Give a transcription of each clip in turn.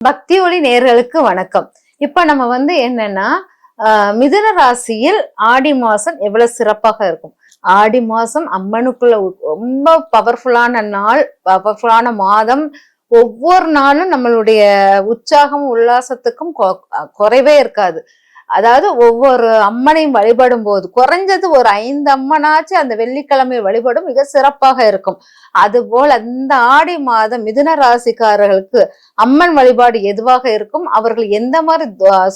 பக்தி ஒளி நேயர்களுக்கு வணக்கம். இப்ப நம்ம என்னன்னா மிதுன ராசியில் ஆடி மாசம் எவ்வளவு சிறப்பாக இருக்கும். ஆடி மாசம் அம்மனுக்குள்ள ரொம்ப பவர்ஃபுல்லான நாள், பவர்ஃபுல்லான மாதம். ஒவ்வொரு நாளும் நம்மளுடைய உற்சாகம் உல்லாசத்துக்கும் குறைவே இருக்காது. அதாவது ஒவ்வொரு அம்மனையும் வழிபடும் போது குறைஞ்சது ஒரு 5 அம்மனாச்சு அந்த வெள்ளிக்கிழமை வழிபடும் மிக சிறப்பாக இருக்கும். அதுபோல் அந்த ஆடி மாதம் மிதுன ராசிக்காரர்களுக்கு அம்மன் வழிபாடு எதுவாக இருக்கும், அவர்கள் எந்த மாதிரி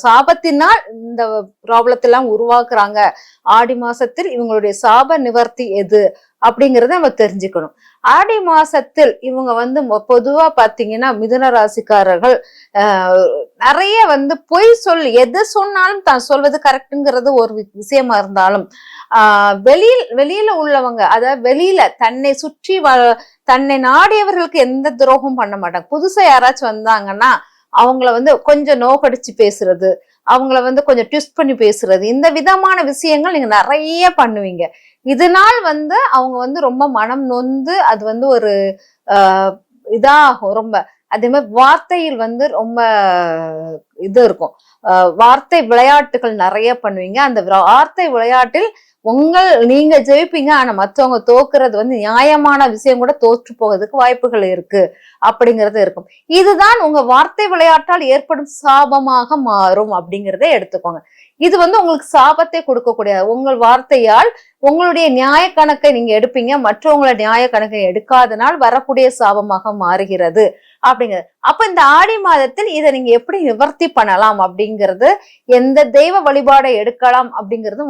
சாபத்தினால் இந்த ப்ராப்ளத்தெல்லாம் உருவாக்குறாங்க, ஆடி மாசத்தில் இவங்களுடைய சாப நிவர்த்தி எது அப்படிங்கறத நம்ம தெரிஞ்சுக்கணும். ஆடி மாசத்தில் இவங்க பொதுவா பாத்தீங்கன்னா மிதுன ராசிக்காரர்கள் நிறைய பொய் சொல், எது சொன்னாலும் தான் சொல்வது கரெக்டுங்கிறது ஒரு விஷயமா இருந்தாலும் வெளியில உள்ளவங்க, அதாவது வெளியில தன்னை சுற்றி தன்னை நாடியவர்களுக்கு எந்த துரோகம் பண்ண மாட்டாங்க. புதுசா யாராச்சும் வந்தாங்கன்னா அவங்கள கொஞ்சம் நோக்கடிச்சு பேசுறது, அவங்கள கொஞ்சம் ட்விஸ்ட் பண்ணி பேசுறது, இந்த விதமான விஷயங்கள் நீங்க நிறைய பண்ணுவீங்க. இதனால் அவங்க ரொம்ப மனம் நொந்து அது ஒரு இதாகும். ரொம்ப அதே மாதிரி வார்த்தையில் ரொம்ப இது இருக்கும். வார்த்தை விளையாட்டுகள் நிறைய பண்ணுவீங்க. அந்த வார்த்தை விளையாட்டில் நீங்க ஜெயிப்பீங்க, ஆனா மற்றவங்க தோக்குறது நியாயமான விஷயம் கூட தோற்று போகிறதுக்கு வாய்ப்புகள் இருக்கு அப்படிங்கிறது இருக்கும். இதுதான் உங்க வார்த்தை விளையாட்டால் ஏற்படும் சாபமாக மாறும் அப்படிங்கிறத எடுத்துக்கோங்க. இது உங்களுக்கு சாபத்தை கொடுக்கக்கூடிய, உங்கள் வார்த்தையால் உங்களுடைய நியாய கணக்கை நீங்க எடுப்பீங்க, மற்றவங்களோட நியாய கணக்கை எடுக்காதனால் வரக்கூடிய சாபமாக மாறுகிறது அப்படிங்கிறது. அப்ப இந்த ஆடி மாதத்தில் இதை நீங்க எப்படி நிவர்த்தி பண்ணலாம் அப்படிங்கிறது, எந்த தெய்வ வழிபாடை எடுக்கலாம் அப்படிங்கிறது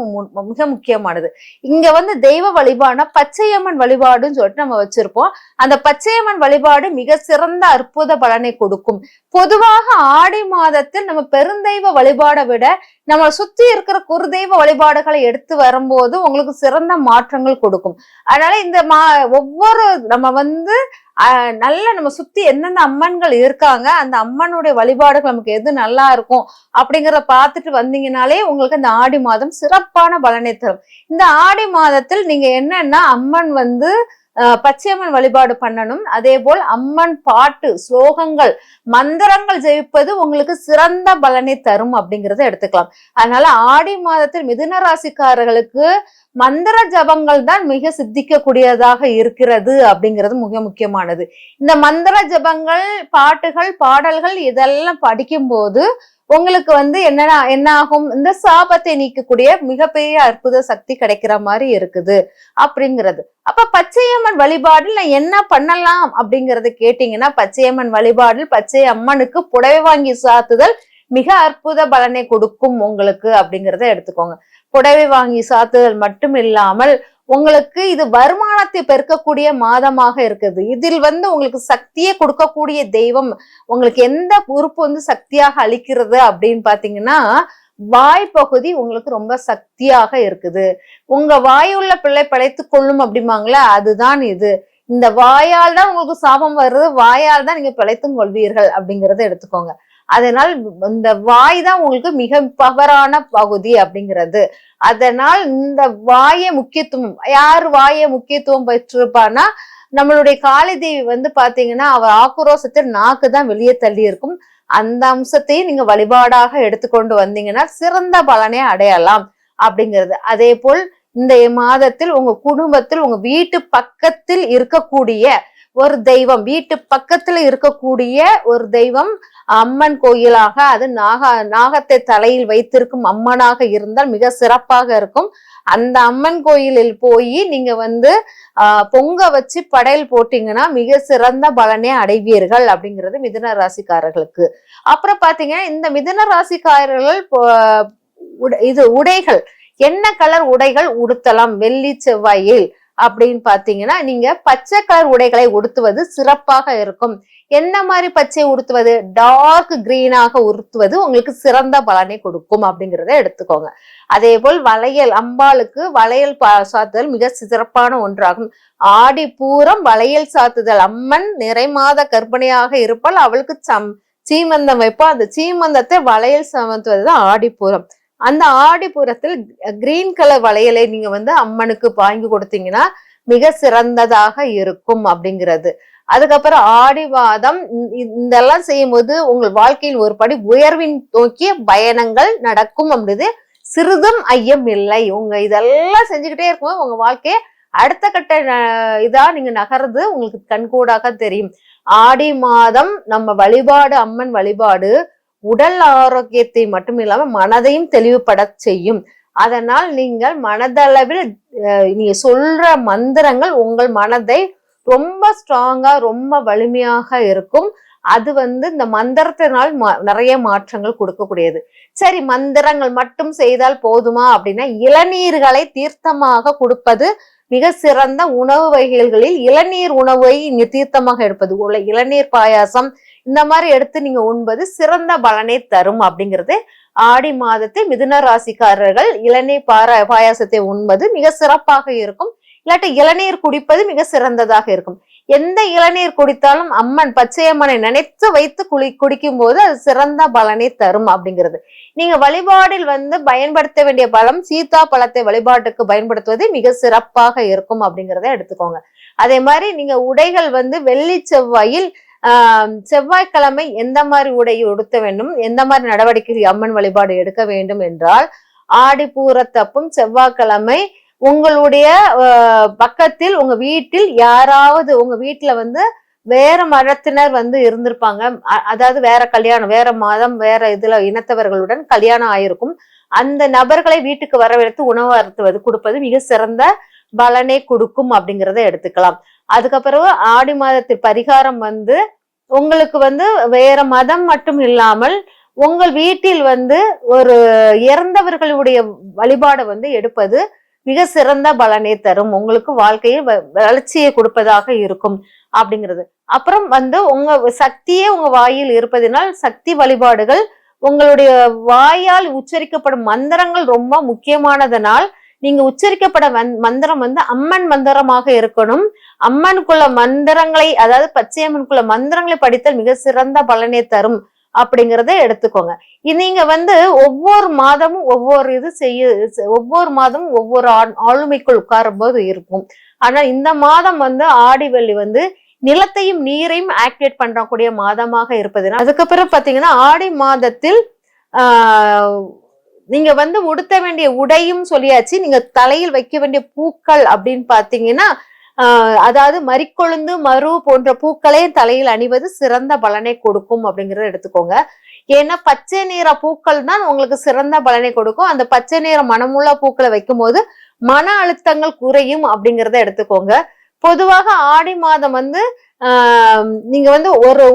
மிக முக்கியமானது. இங்க தெய்வ வழிபாடுனா பச்சையம்மன் வழிபாடுன்னு சொல்லிட்டு நம்ம வச்சிருப்போம். அந்த பச்சையம்மன் வழிபாடு மிக சிறந்த அற்புத பலனை கொடுக்கும். பொதுவாக ஆடி மாதத்தில் நம்ம பெருந்தெய்வ வழிபாடை விட நம்ம சுத்தி இருக்கிற குறுதெய்வ வழிபாடுகளை எடுத்து வரும்போது உங்களுக்கு சிறந்த மாற்றங்கள் கொடுக்கும். அதனால இந்த ஒவ்வொரு நம்ம நம்ம சுத்தி எந்தெந்த அம்மன்கள் இருக்காங்க, அந்த அம்மனுடைய வழிபாடுகள் நமக்கு எது நல்லா இருக்கும் அப்படிங்கிறத பார்த்துட்டு வந்தீங்கன்னாலே உங்களுக்கு இந்த ஆடி மாதம் சிறப்பான பலனை தரும். இந்த ஆடி மாதத்தில் நீங்க என்னன்னா அம்மன் பச்சையம்மன் வழிபாடு பண்ணணும். அதே போல் அம்மன் பாட்டு, ஸ்லோகங்கள், மந்திரங்கள் ஜெயிப்பது உங்களுக்கு சிறந்த பலனை தரும் அப்படிங்கிறத எடுத்துக்கலாம். அதனால ஆடி மாதத்தில் மிதுன ராசிக்காரர்களுக்கு மந்திர ஜபங்கள் தான் மிக சித்திக்கக்கூடியதாக இருக்கிறது அப்படிங்கிறது மிக முக்கியமானது. இந்த மந்திர ஜபங்கள், பாட்டுகள், பாடல்கள் இதெல்லாம் படிக்கும் போது உங்களுக்கு என்ன ஆகும், இந்த சாபத்தை நீக்கக்கூடிய மிகப்பெரிய அற்புத சக்தி கிடைக்கிற மாதிரி இருக்குது அப்படிங்கிறது. அப்ப பச்சையம்மன் வழிபாடில் நான் என்ன பண்ணலாம் அப்படிங்கறது கேட்டீங்கன்னா, பச்சையம்மன் வழிபாடில் பச்சை அம்மனுக்கு புடவை வாங்கி சாத்துதல் மிக அற்புத பலனை கொடுக்கும் உங்களுக்கு அப்படிங்கிறத எடுத்துக்கோங்க. புடவை வாங்கி சாத்துதல் மட்டும் இல்லாமல் உங்களுக்கு இது வருமானத்தை பெருக்கக்கூடிய மாதமாக இருக்குது. இதில் உங்களுக்கு சக்தியை கொடுக்கக்கூடிய தெய்வம், உங்களுக்கு எந்த உறுப்பு சக்தியாக அளிக்கிறது அப்படின்னு பாத்தீங்கன்னா, வாய் பகுதி உங்களுக்கு ரொம்ப சக்தியாக இருக்குது. உங்க வாயுள்ள பிள்ளை பிழைத்து கொள்ளும் அப்படிம்பாங்களே, அதுதான் இது. இந்த வாயால் தான் உங்களுக்கு சாபம் வருது, வாயால் தான் நீங்க பிழைத்தும் கொள்வீர்கள் அப்படிங்கறத எடுத்துக்கோங்க. அதனால் இந்த வாய் தான் உங்களுக்கு மிக பவரான பகுதி அப்படிங்கிறது. அதனால் இந்த வாயை முக்கியத்துவம், யார் வாயை முக்கியத்துவம் பெற்றிருப்பான்னா, நம்மளுடைய காளி தேவி பாத்தீங்கன்னா அவர் ஆக்ரோஷத்தில் நாக்கு தான் வெளியே தள்ளி இருக்கும். அந்த அம்சத்தையும் நீங்க வழிபாடாக எடுத்துக்கொண்டு வந்தீங்கன்னா சிறந்த பலனை அடையலாம் அப்படிங்கிறது. அதே போல் இந்த மாதத்தில் உங்க குடும்பத்தில் உங்க வீட்டு பக்கத்தில் இருக்கக்கூடிய ஒரு தெய்வம், வீட்டு பக்கத்துல இருக்கக்கூடிய ஒரு தெய்வம் அம்மன் கோயிலாக, அது நாகத்தை தலையில் வைத்திருக்கும் அம்மனாக இருந்தால் மிக சிறப்பாக இருக்கும். அந்த அம்மன் கோயிலில் போய் நீங்க பொங்க வச்சு படையல் போட்டீங்கன்னா மிக சிறந்த பலனே அடைவீர்கள் அப்படிங்கிறது மிதுன ராசிக்காரர்களுக்கு. அப்புறம் பாத்தீங்கன்னா இந்த மிதுன ராசிக்காரர்கள் உடைகள், என்ன கலர் உடைகள் உடுத்தலாம் வெள்ளி செவ்வாயில் அப்படின்னு பாத்தீங்கன்னா, நீங்க பச்சை கலர் உடைகளை உடுத்துவது சிறப்பாக இருக்கும். என்ன மாதிரி பச்சை உடுத்துவது, டார்க் கிரீனாக உடுத்துவது உங்களுக்கு சிறந்த பலனை கொடுக்கும் அப்படிங்கிறத எடுத்துக்கோங்க. அதே போல் வளையல், அம்பாளுக்கு வளையல் சாத்துதல் மிக சிறப்பான ஒன்றாகும். ஆடி பூரம் வளையல் சாத்துதல், அம்மன் நிறைமாத கர்ப்பிணியாக இருப்பால் அவளுக்கு சீமந்தம் வைப்பா, அந்த சீமந்தத்தை வளையல் சமத்துவதுதான் ஆடிப்பூரம். அந்த ஆடிப்புறத்தில் கிரீன் கலர் வளையலை நீங்க அம்மனுக்கு வாங்கி கொடுத்தீங்கன்னா மிக சிறந்ததாக இருக்கும் அப்படிங்கிறது. அதுக்கப்புறம் ஆடி மாதம் இதெல்லாம் செய்யும்போது உங்கள் வாழ்க்கையில் ஒரு படி உயர்வின் நோக்கிய பயணங்கள் நடக்கும் அப்படிது சிறிதும் ஐயம் இல்லை. உங்க இதெல்லாம் செஞ்சுக்கிட்டே இருக்கும்போது உங்க வாழ்க்கைய அடுத்த கட்ட இதா நீங்க நகர்றது உங்களுக்கு கண்கூடாக தெரியும். ஆடி மாதம் நம்ம வழிபாடு, அம்மன் வழிபாடு உடல் ஆரோக்கியத்தை மட்டும் இல்லாம மனதையும் தெளிவுபட செய்யும். அதனால் நீங்கள் மனதளவில் நீங்க சொல்ற மந்திரங்கள் உங்கள் மனதை ரொம்ப ஸ்ட்ராங்கா ரொம்ப வலிமையாக இருக்கும். அது இந்த மந்திரத்தினால் நிறைய மாற்றங்கள் கொடுக்கக்கூடியது. சரி, மந்திரங்கள் மட்டும் செய்தால் போதுமா அப்படின்னா, இளநீர்களை தீர்த்தமாக கொடுப்பது மிக சிறந்த உணவு வகைகளில் இளநீர் உணவை இங்க தீர்த்தமாக எடுப்பது, இளநீர் பாயாசம் இந்த மாதிரி எடுத்து நீங்க உண்பது சிறந்த பலனை தரும் அப்படிங்கிறது. ஆடி மாதத்தை மிதுன ராசிக்காரர்கள் இளநீர் பாயாசத்தை உண்பது மிக சிறப்பாக இருக்கும். இல்லாட்டி இளநீர் குடிப்பது மிக சிறந்ததாக இருக்கும். எந்த இளநீர் குடித்தாலும் அம்மன் பச்சையம்மனை நினைத்து வைத்து குடிக்கும் போது அது சிறந்த பலனை தரும் அப்படிங்கிறது. நீங்க வழிபாடில் பயன்படுத்த வேண்டிய பழம் சீதா பழத்தை வழிபாட்டுக்கு பயன்படுத்துவது மிக சிறப்பாக இருக்கும் அப்படிங்கிறத எடுத்துக்கோங்க. அதே மாதிரி நீங்க உடைகள் வெள்ளி செவ்வாயில் செவ்வாய்க்கிழமை எந்த மாதிரி உடை உடுத்த வேண்டும், எந்த மாதிரி நடவடிக்கை அம்மன் வழிபாடு எடுக்க வேண்டும் என்றால், ஆடி பூரத்தப்பும் செவ்வாய்க்கிழமை உங்களுடைய பக்கத்தில் உங்க வீட்டில் யாராவது உங்க வீட்டுல வேற மதத்தினர் இருந்திருப்பாங்க, அதாவது வேற கல்யாணம், வேற மதம், வேற இதுல இனத்தவர்களுடன் கல்யாணம் ஆயிருக்கும். அந்த நபர்களை வீட்டுக்கு வரவழைத்து உணவு அருத்துவது கொடுப்பது மிக சிறந்த பலனை கொடுக்கும் அப்படிங்கிறத எடுத்துக்கலாம். அதுக்கப்புறம் ஆடி மாதத்தில் பரிகாரம் உங்களுக்கு வேற மதம் மட்டும் இல்லாமல் உங்கள் வீட்டில் ஒரு இறந்தவர்களுடைய வழிபாடை எடுப்பது மிக சிறந்த பலனை தரும், உங்களுக்கு வாழ்க்கையில் வளர்ச்சியை கொடுப்பதாக இருக்கும் அப்படிங்கிறது. அப்புறம் உங்க சக்தியே உங்க வாயில் இருப்பதனால் சக்தி வழிபாடுகள், உங்களுடைய வாயால் உச்சரிக்கப்படும் மந்திரங்கள் ரொம்ப முக்கியமானதனால் நீங்க உச்சரிக்கப்பட மந்திரம் அம்மன் மந்திரமாக இருக்கணும். அம்மனுக்குள்ள மந்திரங்களை, அதாவது பச்சையம்மனுக்குள்ள மந்திரங்களை படித்தல் மிக சிறந்த பலனை தரும் அப்படிங்கிறத எடுத்துக்கோங்க. நீங்க ஒவ்வொரு மாதமும் ஒவ்வொரு ஒவ்வொரு மாதமும் ஒவ்வொரு ஆளுமைக்குள் உட்காரும் போது இருக்கும். ஆனா இந்த மாதம் ஆடி வெள்ளி நிலத்தையும் நீரையும் ஆக்டிவேட் பண்ணக்கூடிய மாதமாக இருப்பதுனால், அதுக்கப்புறம் பாத்தீங்கன்னா ஆடி மாதத்தில் நீங்க உடுத்த வேண்டிய உடையும் சொல்லியாச்சு. நீங்க தலையில் வைக்க வேண்டிய பூக்கள் அப்படின்னு பாத்தீங்கன்னா, அதாவது மறிக்கொழுந்து, மரு போன்ற பூக்களே தலையில் அணிவது சிறந்த பலனை கொடுக்கும் அப்படிங்கறத எடுத்துக்கோங்க. ஏன்னா பச்சை நிற பூக்கள் தான் உங்களுக்கு சிறந்த பலனை கொடுக்கும். அந்த பச்சை நிற மனமுள்ள பூக்களை வைக்கும் போது மன அழுத்தங்கள் குறையும் அப்படிங்கறத எடுத்துக்கோங்க. பொதுவாக ஆடி மாதம் நீங்க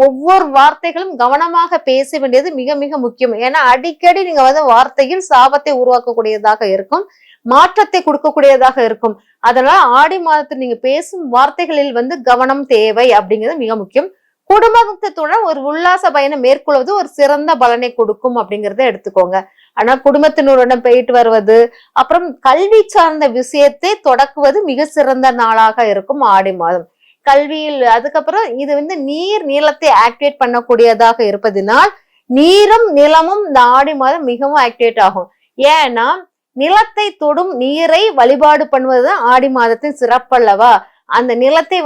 ஒவ்வொரு வார்த்தைகளும் கவனமாக பேச வேண்டியது மிக மிக முக்கியம். ஏன்னா அடிக்கடி நீங்க வார்த்தையில் சாபத்தை உருவாக்கக்கூடியதாக இருக்கும், மாற்றத்தை கொடுக்கக்கூடியதாக இருக்கும். அதனால ஆடி மாதத்தில் நீங்க பேசும் வார்த்தைகளில் கவனம் தேவை அப்படிங்கிறது மிக முக்கியம். குடும்பத்துடன் ஒரு உல்லாச பயணம் மேற்கொள்வது ஒரு சிறந்த பலனை கொடுக்கும் அப்படிங்கறத எடுத்துக்கோங்க. ஆனா குடும்பத்தினருடன் போயிட்டு வருவது, அப்புறம் கல்வி சார்ந்த விஷயத்தை தொடக்குவது மிக சிறந்த நாளாக இருக்கும் ஆடி மாதம் கல்வியில். அதுக்கப்புறம் இது நீர் நிலத்தை ஆக்டிவேட் பண்ணக்கூடியதாக இருப்பதனால் நீரும் நிலமும் இந்த ஆடி மாதம் மிகவும் ஆக்டிவேட் ஆகும். ஏன்னா நிலத்தை தொடும் நீரை வழிபாடு பண்ணுவதுதான் ஆடி மாதத்தின் சிறப்பல்லவா. அந்த நிலத்தை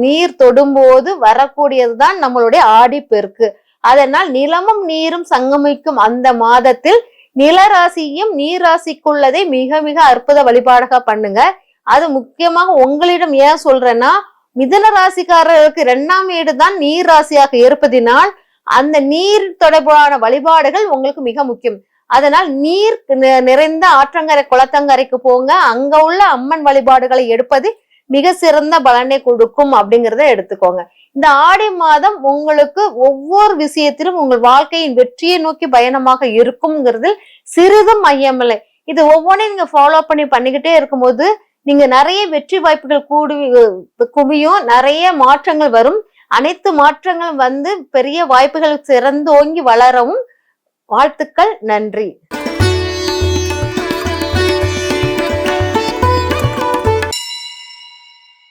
நீர் தொடும்போது வரக்கூடியதுதான் நம்மளுடைய ஆடி பெருக்கு. அதனால் நிலமும் நீரும் சங்கமிக்கும் அந்த மாதத்தில் நிலராசியும் நீர் ராசிக்குள்ளதை மிக மிக அற்புத வழிபாடாக பண்ணுங்க. அது முக்கியமாக உங்களிடம் ஏன் சொல்றேன்னா, மிதுன ராசிக்காரர்களுக்கு 2ஆம் வீடு தான் நீர் ராசியாக இருப்பதினால் அந்த நீர் தொடர்பான வழிபாடுகள் உங்களுக்கு மிக முக்கியம். அதனால் நீர் நிறைந்த ஆற்றங்கரை குளத்தங்கரைக்கு போங்க, அங்க உள்ள அம்மன் வழிபாடுகளை எடுப்பது மிக சிறந்த பலனை கொடுக்கும் அப்படிங்கிறத எடுத்துக்கோங்க. இந்த ஆடி மாதம் உங்களுக்கு ஒவ்வொரு விஷயத்திலும் உங்கள் வாழ்க்கையின் வெற்றியை நோக்கி பயணமாக இருக்கும்ங்கிறது சிறிதும் ஐயமில்லை. இது ஒவ்வொன்றையும் நீங்க ஃபாலோ பண்ணிக்கிட்டே இருக்கும்போது நீங்க நிறைய வெற்றி வாய்ப்புகள் குவியும், நிறைய மாற்றங்கள் வரும். அனைத்து மாற்றங்களும் பெரிய வாய்ப்புகள் சிறந்தோங்கி வளரவும் வாழ்த்துக்கள். நன்றி.